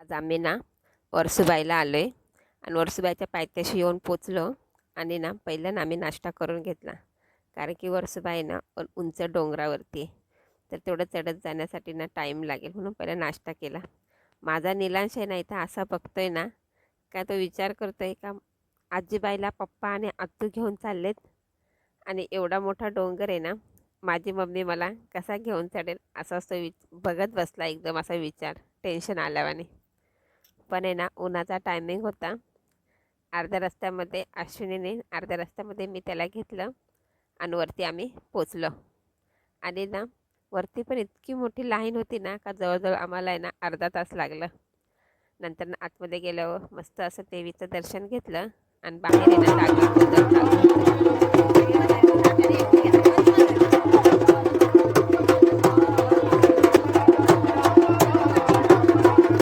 आज आम्ही ना वर्सुबाईला आलो आहे आणि वर्सुबाईच्या पायथ्याशी येऊन पोचलो आणि ना पहिलं ना आम्ही नाश्ता करून घेतला. कारण की वर्सुबाई ना उंच डोंगरावरती आहे, तर तेवढं चढत जाण्यासाठी ना टाईम लागेल म्हणून पहिला नाश्ता केला. माझा निलांश आहे ना इथं असा बघतोय ना, काय तो विचार करतोय का आजीबाईला पप्पा आणि आत्तू घेऊन चाललेत आणि एवढा मोठा डोंगर आहे ना, माझी मम्मी मला कसा घेऊन चढेल असा तो बघत बसला, एकदम असा विचार टेन्शन आल्यावाने. पण आहे ना उन्हाचा टायमिंग होता. अर्ध्या रस्त्यामध्ये अश्विनीने, अर्ध्या रस्त्यामध्ये मी त्याला घेतलं आणि वरती आम्ही पोचलो. आणि ना वरती पण इतकी मोठी लाईन होती ना का जवळजवळ आम्हाला आहे ना अर्धा तास लागला. नंतर ना आतमध्ये गेल्यावर मस्त असं देवीचं दर्शन घेतलं आणि बाहेर आहे ना जागर गोंधळ चालू होतं.